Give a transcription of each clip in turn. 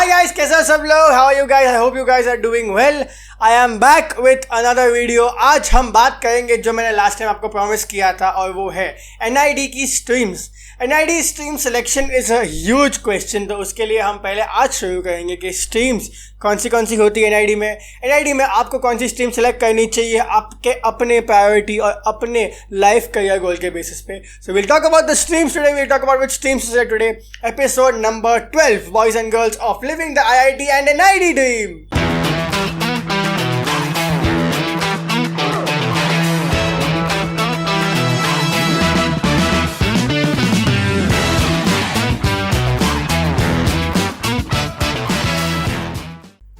Hi guys, कैसे हो सब लोग? How are you guys? I hope you guys are doing well. I am back with another video. आज हम बात करेंगे जो मैंने लास्ट टाइम आपको प्रॉमिस किया था और वो है NID की streams. NID stream selection is a huge question. तो उसके लिए हम पहले आज शुरू करेंगे कि स्ट्रीम्स कौन सी होती है NID में. NID में आपको कौन सी स्ट्रीम सेलेक्ट करनी चाहिए आपके अपने प्रायोरिटी और अपने लाइफ करियर गोल के बेसिस पे. So will talk about the streams today. Will talk about which streams to select today. Episode number 12, boys and girls of living the IIT and NID dream.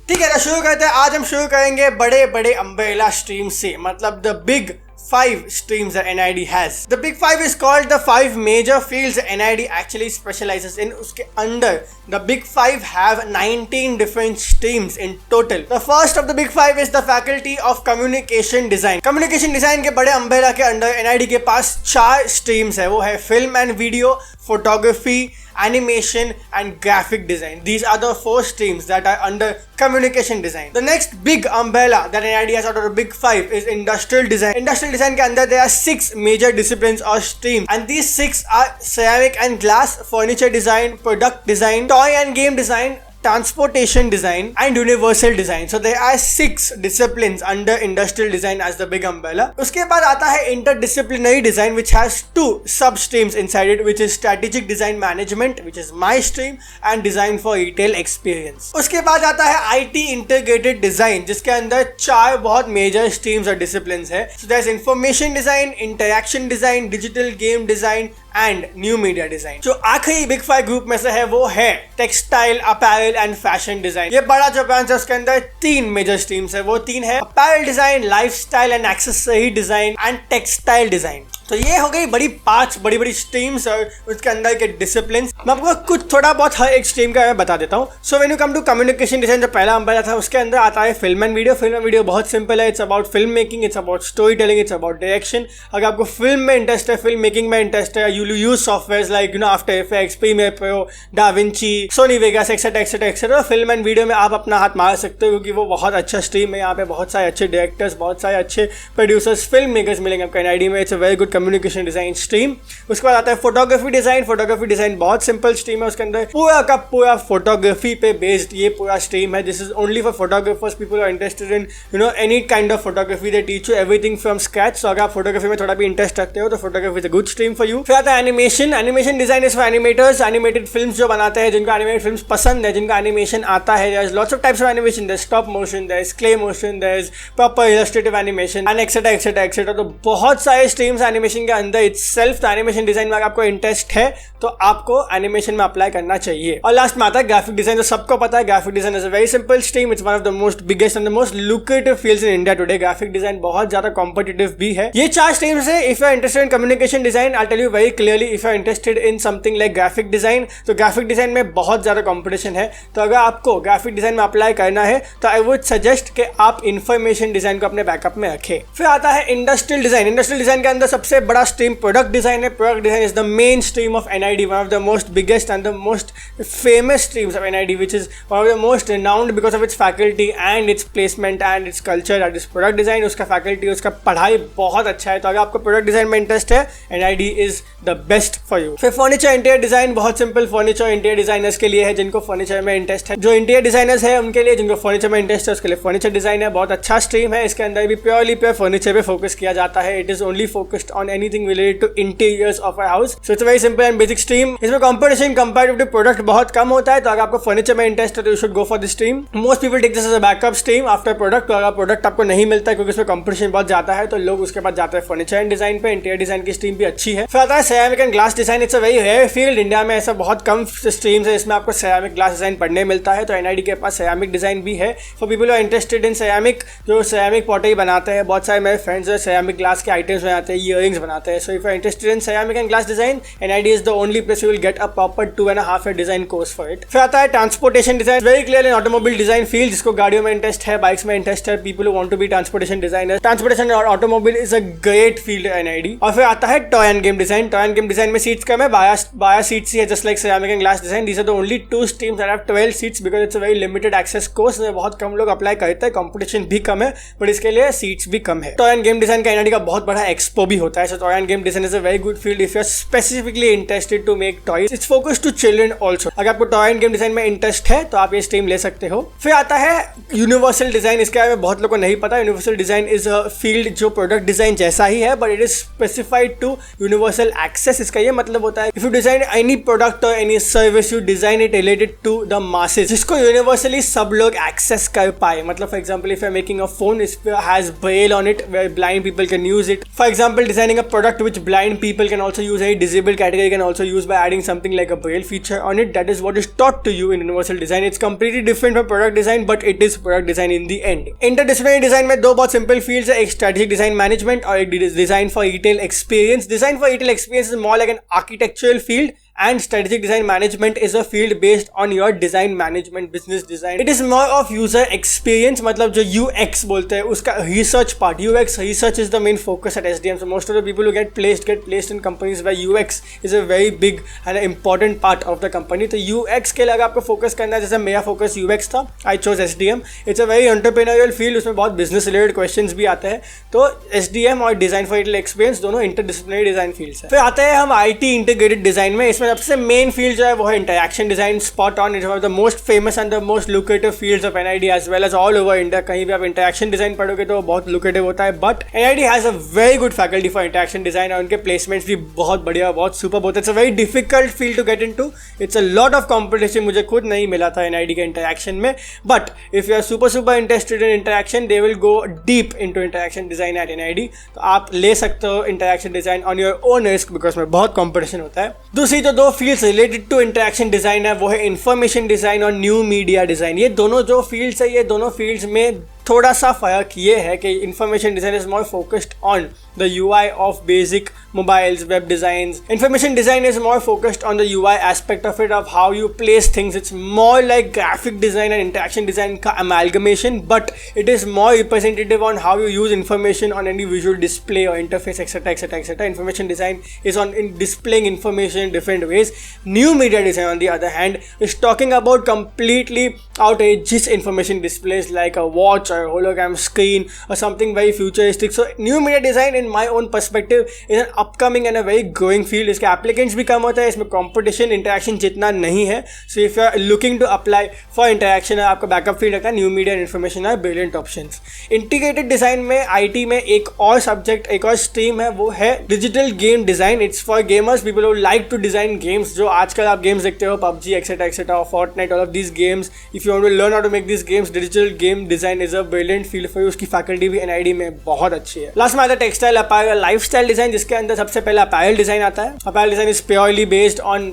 ठीक है, तो शुरू करते हैं. आज हम शुरू करेंगे बड़े बड़े अम्ब्रेला स्ट्रीम से, मतलब the big 5 streams that NID has. The big 5 is called the 5 major fields that NID actually specializes in. उसके अंदर the big 5 have 19 different streams in total. The first of the big 5 is the faculty of communication design. Communication design के बड़े umbrella के अंदर NID के पास 4 streams है. वो है film and video, photography, animation and graphic design. These are the 4 streams that are under communication design. The next big umbrella that NID has out of the big 5 is industrial design. Industrial design के अंदर there are 6 major disciplines or streams, and these 6 are ceramic and glass, furniture design, product design, toy and game design, transportation design and universal design. So there are 6 disciplines under industrial design as the big umbrella. उसके बाद आता है interdisciplinary design, which has 2 sub streams inside it, which is strategic design management, which is my stream, and design for retail experience. उसके बाद आता है IT integrated design, जिसके अंदर 4 बहुत major streams और disciplines है. So there's information design, interaction design, digital game design and new media design. जो आखिरी बिग 5 ग्रुप में से है वो है textile, apparel and fashion design. ये बड़ा जो ब्रांच है उसके अंदर 3 मेजर स्ट्रीम्स है. वो 3 है apparel design, lifestyle and accessory design and textile design. तो ये हो गई 5 बड़ी स्ट्रीम्स और उसके अंदर के डिसिप्लिन. मैं आपको कुछ थोड़ा बहुत हर एक स्ट्रीम का मैं बता देता हूँ. So when you come to communication design, जो पहला अम्ब्रेला था उसके अंदर आता है film and video. Film and video बहुत सिंपल है. It's about film making, it's about story telling, it's about direction. अगर आपको फिल्म में इंटरेस्ट है, फिल्म मेकिंग में इंटरेस्ट है, you use software like After Effects, Premiere Pro, DaVinci, Sony Vegas etcetera etcetera etcetera. Film and video में आप अपना हाथ मार सकते हो क्योंकि वो बहुत अच्छा स्ट्रीम है. यहाँ पे बहुत सारे अच्छे डायरेक्टर्स, बहुत सारे अच्छे प्रोड्यूसर्स, फिल्म मेकर्स मिलेंगे आपको NID में. It's a very good communication design stream. उसके बाद आता है फोटोग्राफी डिजाइन. फोटोग्राफी डिजाइन बहुत सिंपल स्ट्रीम है. उसके अंदर पूरा का पूरा फोटोग्राफी पे बेस्ड ये पूरा स्ट्रीम है. This is only for photographers, people are interested in any kind of photography. They teach you everything from scratch. तो अगर आप फोटोग्राफी में थोड़ा भी इंटरेस्ट रखते हो तो photography is a good stream for you. फिर आता है animation. Animation design is for animators. Animated films जो बनाते हैं, जिनको एनिमेटेड फिल्म्स पसंद है, जिनका एनिमेशन आता है. There is lots of types of animation. There is stop motion, there is clay motion, there is proper illustrative animation and etcetera etcetera etcetera. तो बहुत सारे स्ट्रीम्स एनिमेशन के अंदर इटसेल्फ. तो एनिमेशन डिजाइन में आपको इंटरेस्ट है तो आपको एनिमेशन में अप्लाई करना चाहिए. और लास्ट में आता है ग्राफिक डिजाइन. जो सबको पता है graphic design is a very simple stream. It's one of the most biggest and the most lucrative fields in India today. Graphic design बहुत ज्यादा कॉम्पिटिटिव भी है. ये 4 स्ट्रीम्स है. If you are interested in communication design, I tell you very clearly, if you are interested in something like graphic design, तो graphic design में बहुत ज्यादा कॉम्पिटिशन है. तो अगर आपको ग्राफिक डिजाइन में अप्लाई करना है तो आई वुड सजेस्ट कि आप इंफॉर्मेशन डिजाइन को अपने बैकअप में रखें. फिर आता है इंडस्ट्रियल डिजाइन. इंडस्ट्रियल डिजाइन के अंदर सबसे बड़ा स्ट्रीम प्रोडक्ट डिजाइन है. Product design is the main stream of NID, one of the most biggest and the most famous streams of NID, which is one of the most renowned because of its faculty and its placement and its culture. That is product design. उसका faculty, उसका पढ़ाई बहुत अच्छा है. तो अगर आपको product design में इंटरेस्ट है, NID is the best for you. फिर furniture interior design बहुत simple. furniture interior designers के लिए है जिनको furniture में इंटरेस्ट है. जो interior designers है उनके लिए, जिनको furniture में इंटरेस्ट है उसके लिए furniture design है. बहुत अच्छा stream है. इसके अंदर भी purely furniture पे फोकस किया जाता है. It is only focused on anything related to interiors of a house. So it's a very simple and basic stream. इसमें competition comparative to product बहुत कम होता है. तो अगर आपको फर्नीचर में इंटरेस्ट है तो you should go for this stream. Most people take this as a backup stream after product. तो अगर प्रोडक्ट आपको नहीं मिलता है क्योंकि इसमें कंपटीशन बहुत ज्यादा है तो लोग उसके बाद जाते हैं फर्नीचर एंड डिजाइन पे. इंटीरियर डिजाइन की स्ट्रीम भी अच्छी है. फिर आता है ceramic and glass design. It's a very rare field. India में ऐसा बहुत कम स्ट्रीम्स है इसमें आपको सेरामिक ग्लास डिजाइन पढ़ने मिलता है. तो NID के पास सेरामिक डिजाइन भी है for people who are interested in ceramic. जो सेरामिक पॉटरी बनाते हैं, बहुत सारे मेरे फ्रेंड्स जो सेरामिक ग्लास के आइटम्स बनाते हैं, ईयरिंग्स बिल्डिंग्स बनाते हैं. So if you're interested in ceramic and glass design, NID is the only place you will get a proper 2.5 year design course for it. फिर आता है transportation design. Very clear in automobile design field, जिसको गाड़ियों में interest है, bikes में interest है, people who want to be transportation designer. Transportation और automobile is a great field NID. और फिर आता है toy and game design. Toy and game design में सीट्स कम है, 12 सीट्स ही है, just like ceramic and glass design. These are the only 2 streams that have 12 seats because it's a very limited access course. बहुत कम लोग apply करते हैं, competition भी कम है, बट इसके लिए सीट्स भी कम है. टॉय एंड गेम डिजाइन का NID का बहुत बड़ा एक्सपो भी होता है. So toy and game design is a very good field if you are specifically interested to make toys. It's focus to children also. अगर आपको टॉय एंड गेम डिजाइन में इंटरेस्ट है तो आप ये स्ट्रीम ले सकते हो. फिर आता है यूनिवर्सल डिजाइन. इसके बारे में बहुत लोगों को नहीं पता. Universal design is a field जो प्रोडक्ट डिजाइन जैसा ही है, but it is specified to universal access. इसका ये मतलब होता है if you design any product और any service, you design it related to the masses, जिसको यूनिवर्सली सब लोग एक्सेस कर पाए. मतलब for example if you are making a phone, it has braille on it where blind people can use it. For example designing a product which blind people can also use, a disabled category can also use by adding something like a braille feature on it. That is what is taught to you in universal design. It's completely different from product design, but it is product design in the end. Interdisciplinary design में दो बहुत simple fields है, एक strategic design management और एक design for retail experience. Design for retail experience is more like an architectural field, and strategic design management is a field based on your design management business design. It is more of user experience, मतलब जो UX बोलते हैं उसका research part. UX research is the main focus at SDM. So most of the people who get placed in companies where UX is a very big and important part of the company. तो UX के लिए अगर आपको focus करना है, जैसे मेरा focus UX था, I chose SDM. It's a very entrepreneurial field. उसमें बहुत business related questions भी आते हैं. तो SDM और design for retail experience दोनों interdisciplinary design fields हैं. फिर आते हैं हम IT integrated design में. सबसे मेन फील्ड जो है वो है interaction design. Spot on. It the most famous and the most lucrative fields of NID as well as all over India. कहीं भी आप इंटरैक्शन डिजाइन पढ़ोगे तो बहुत लुक्रेटिव होता है, but NID has a very good faculty for interaction design और उनके प्लेसमेंट्स भी बहुत बढ़िया, बहुत सुपर होते हैं. It's a very difficult field to get into. It's a lot of competition. मुझे खुद नहीं मिला था NID के इंटरैक्शन में, but if you are super interested in interaction, they will go deep into interaction design at NID. तो आप ले सकते हो interaction design on your own risk because में बहुत कॉम्पिटिशन होता है. दूसरी तो दो fields related to interaction design है, वो है इंफॉर्मेशन डिजाइन और न्यू मीडिया डिजाइन. ये दोनों जो फील्ड्स है, ये दोनों फील्ड्स में थोड़ा सा फर्क ये है कि information design is more focused on the UI of basic mobiles, web designs. Information design is more focused on the UI aspect of it, of how you place things. It's more like graphic design and interaction design ka amalgamation, but it is more representative on how you use information on any visual display or interface, etc, etc, etc. Information design is on in displaying information in different ways. New media design on the other hand is talking about completely outrageous information displays like a watch or a hologram screen or something very futuristic. So new media design in my own perspective is an upcoming and a very growing field. इसके applicants भी कम होता है, इसमें competition interaction जितना नहीं है. So if you are looking to apply for interaction और आपका बैकअप फील्ड रखा है, न्यू मीडिया एंड इन्फॉर्मेशन है brilliant options. इंटीग्रेटेड डिजाइन में IT में एक और सब्जेक्ट, एक और स्ट्रीम है, वो है digital game design. It's for gamers, people who like to design games. जो आजकल आप गेम्स देखते हो, PUBG एक्सेट्रा एक्सेट्रा और Fortnite, all of these games. If you want to learn how to make this games, digital game design is a brilliant field for you. उसकी faculty भी NID में बहुत अच्छी है. लास्ट में आता है टेक्सटाइल अपैरल लाइफस्टाइल डिजाइन, जिसके अंदर सबसे पहले अपैरल डिजाइन आता है. Apparel design is purely based on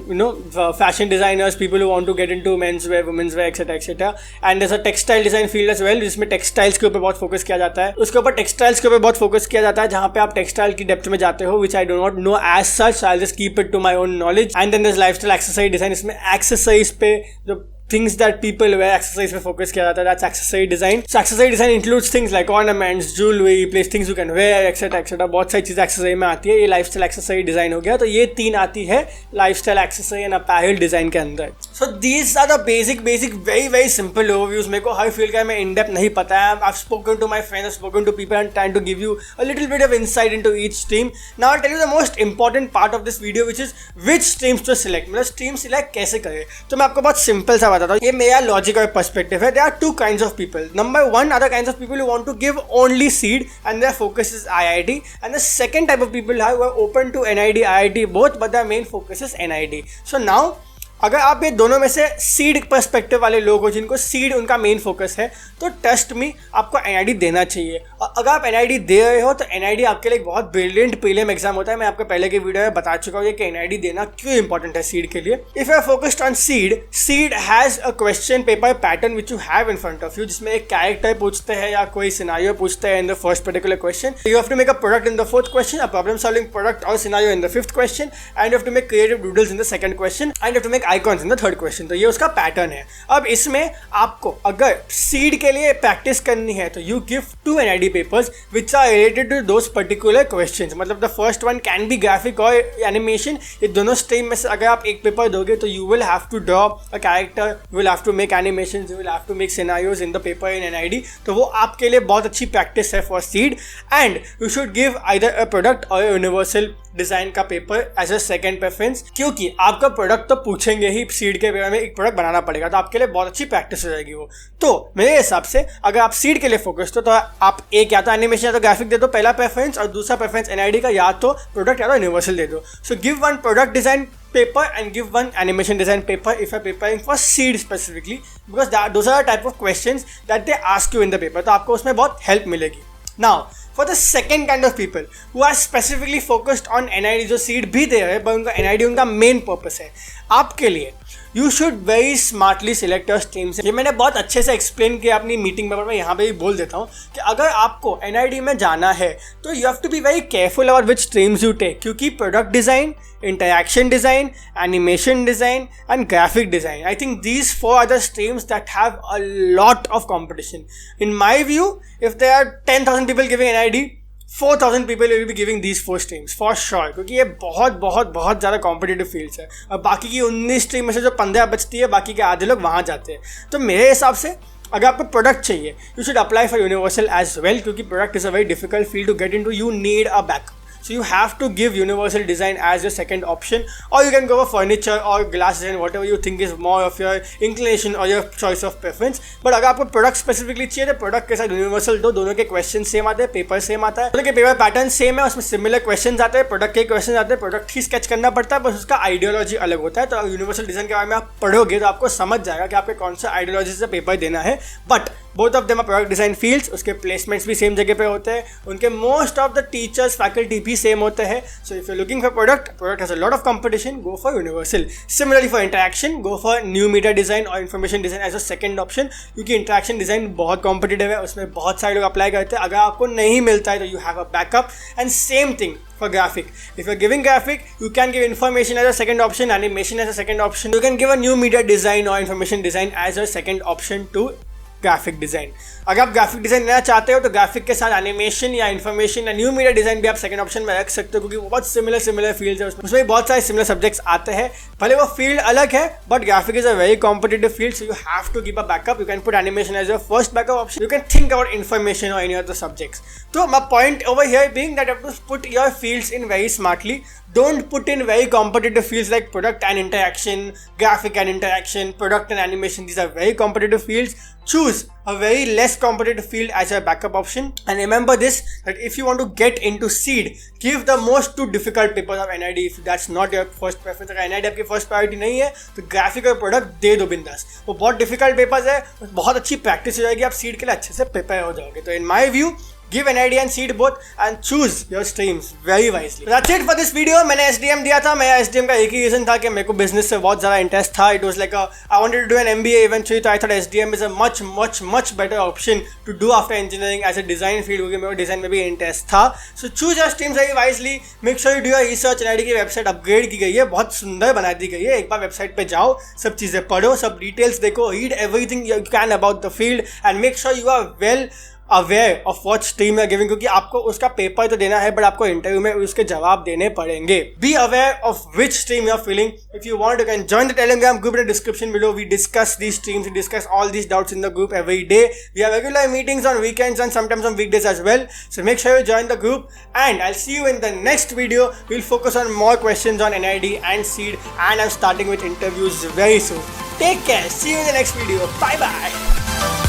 fashion designers, people who want to get into men's wear, women's wear etcetera etcetera. And there is a textile design field as well, जिसमें textiles के ऊपर बहुत focus किया जाता है. उसके ऊपर textiles के ऊपर बहुत फोकस किया जाता है, जहां पे आप टेक्सटाइल की डेप्थ में जाते हो, which I do not know as such. I just keep it to my own knowledge. And then there is lifestyle accessory design. इसमें एक्सेसरीज पे जो things that people wear, accessories पे focus किया जाता है. That's accessory design. So accessory design includes things like ornaments, jewelry, place things you can wear, etc, etc. बहुत सारी चीज़ें accessory में आती है. ये lifestyle accessory design हो गया. तो ये तीन आती है lifestyle accessory and apparel design के अंदर. So these are the basic very simple overviews. मेरे को हर फील्ड का मैं in depth नहीं पता है. I've spoken to my friends, I've spoken to people and trying to give you a little bit of insight into each stream. Now I'll tell you the most important part of this video, which is which streams to select. मतलब stream select कैसे करें. तो मैं आपको बहुत simple सा बताता हूँ. ये मेरा लॉजिक और पर्सपेक्टिव है. There are two kinds of people. Number one are the kinds of people who want to give only seed and their focus is IIT. And the second type of people who are open to NID, IIT both, but their main focus is NID. So now अगर आप ये दोनों में से seed perspective वाले लोग हो जिनको सीड उनका मेन फोकस है तो ट्रस्ट मी आपको एनआईडी देना चाहिए। और अगर आप एनआईडी दे रहे हो तो एनआईडी आपके लिए एक बहुत ब्रिलियंट प्रीलिम एग्जाम होता है। मैं आपको पहले के वीडियो में बता चुका हूँ कि एनआईडी देना क्यों इंपॉर्टेंट है सीड के लिए। If you are focused on CEED has a question paper pattern which you have in front of you, जिसमें एक कैरेक्टर पूछते हैं या कोई सिनारियो पूछते हैं in the first particular question. You have to make a product in the fourth question, a problem solving product और scenario in the fifth question, and you have to make creative doodles in the second question, and you have to make icons in the third question. तो ये उसका pattern है। अब इसमें आपको अगर seed के लिए प्रैक्टिस करनी है तो you give 2 NID papers which are related to those particular questions. मतलब the first one can be graphic और एनिमेशन। ये दोनों स्ट्रीम में से अगर आप एक पेपर दोगे तो you will have to draw a character, you will have to make animation, you will have to make scenarios in the paper in NID. तो वो आपके लिए बहुत अच्छी प्रैक्टिस है for CEED. And you should give either a product और universal design का paper as a second preference, क्योंकि आपका प्रोडक्ट तो पूछेंगे ही सीड के पेपर में, एक प्रोडक्ट बनाना पड़ेगा। तो आपके लिए बहुत अच्छी प्रैक्टिस हो जाएगी वो। तो मेरे हिसाब से अगर आप सीड के लिए फोकस तो आप एक या तो एनिमेशन या तो ग्राफिक दे दो पहला प्रेफरेंस, और दूसरा प्रेफरेंस एनआईडी का या तो प्रोडक्ट या तो यूनिवर्सल दे दो। So give 1 product design paper and give 1 animation design paper if you're preparing for seed specifically, because those are the type of questions that they ask you in the paper. तो आपको उसमें बहुत help मिलेगी। Now for the second kind of people who are specifically focused on NID, जो seed भी दे रहे हैं पर उनका NID उनका main purpose है, आपके लिए you should very smartly select your streams. ये मैंने बहुत अच्छे से एक्सप्लेन किया अपनी मीटिंग में, मैं यहाँ पे भी बोल देता हूँ कि अगर आपको एनआईडी में जाना है तो you have to be very careful about which streams you take, क्योंकि product design, interaction design, animation design and graphic design, I think these 4 are the streams that have a lot of competition. In my view if there are 10,000 people giving NID, 4,000 people will be giving these 4 streams for sure, क्योंकि ये बहुत बहुत बहुत ज़्यादा competitive fields है। और बाकी की 19 स्ट्रीम में से जो 15 बचती है, बाकी के आधे लोग वहाँ जाते हैं। तो मेरे हिसाब से अगर आपको प्रोडक्ट चाहिए you should apply for universal as well, क्योंकि product is a very difficult field to get into. You need a backup, so you have to give universal design as your second option, or you can go for furniture or glass design, whatever you think is more of your inclination or your choice of preference. But अगर आपको product specifically चाहिए तो product के साथ universal दो, दोनों के question same आते हैं, पेपर सेम आता है, दोनों के पेपर पैटर्न सेम है, उसमें सिमिलर क्वेश्चन आते हैं, प्रोडक्ट के क्वेश्चन आते हैं, प्रोडक्ट ही स्केच करना पड़ता है, बस उसका आइडियोलॉजी अलग होता है। तो यूनिवर्सल डिजाइन के बारे में आप पढ़ोगे तो आपको समझ जाएगा कि आपको कौन सा आइडियोलॉजी से पेपर देना है। But both of them are product design fields, उसके प्लेसमेंट्स भी सेम जगह पे होते हैं, उनके most of the teachers faculty भी सेम होते हैं। So if you're looking for product has a lot of competition, go for universal. Similarly for interaction, go for new media design or information design as a second option, क्योंकि interaction design बहुत competitive है, उसमें बहुत सारे लोग apply करते हैं। अगर आपको नहीं मिलता है तो you have a backup. And same thing for graphic. If you're giving graphic, you can give information as a second option, animation as a second option. You can give a new media design or information design as a second option to graphic design. अगर आप graphic design लेना चाहते हो तो graphic के साथ animation या information या न्यू मीडिया डिज़ाइन भी आप सेकंड ऑप्शन में रख सकते हो, क्योंकि वो बहुत सिमिलर फील्ड है, उसमें बहुत सारे सिमिलर सब्जेक्ट्स आते हैं। भले वो फील्ड अलग है but graphic is a very competitive field, so you have to keep a backup. You can put animation as your first backup option, you can think about information और any other subjects. तो my point over here being that you have to put your fields in very smartly. Don't put in very competitive fields like product and interaction, graphic and interaction, product and animation. These are very competitive fields. Choose a very less competitive field as your backup option. And remember this, that if you want to get into seed, give the most 2 difficult papers of NID if that's not your first preference. अगर NID आपकी first priority नहीं है तो graphic और product दे दो बिंदास. वो बहुत difficult papers है, बहुत अच्छी practice हो जाएगी, आप seed के लिए अच्छे से prepare हो जाओगे. तो in my view, give NID and seed both and choose your streams very wisely. That's it for this video. मैंने SDM दिया था. मेरा SDM का एक ही रीज़न था कि मेरे को बिजनेस से बहुत ज़्यादा इंटरेस्ट था. It was like I wanted to do an MBA eventually, तो I thought SDM is a much better option to do after engineering as a design field, क्योंकि मेरे को डिज़ाइन में भी इंटरेस्ट था. So choose your streams very wisely. Make sure you do your research. NID की website upgrade की गई है, बहुत सुंदर बना दी गई है. एक बार वेबसाइट पे जाओ, सब चीज़ें पढ़ो, सब डिटेल्स देखो, read everything you can about the field and make sure you are well aware of what stream you are giving, क्योंकि आपको उसका पेपर तो देना है बट आपको इंटरव्यू में उसके जवाब देने पड़ेंगे. Be aware of which stream you are feeling. If you want you can join the Telegram group in the description below. We discuss these streams, we discuss all these doubts in the group every day. We have regular meetings on weekends and sometimes on weekdays as well, so make sure you join the group and I'll see you in the next video. We'll focus on more questions on NID and seed and I'm starting with interviews very soon. Take care, see you in the next video. Bye bye.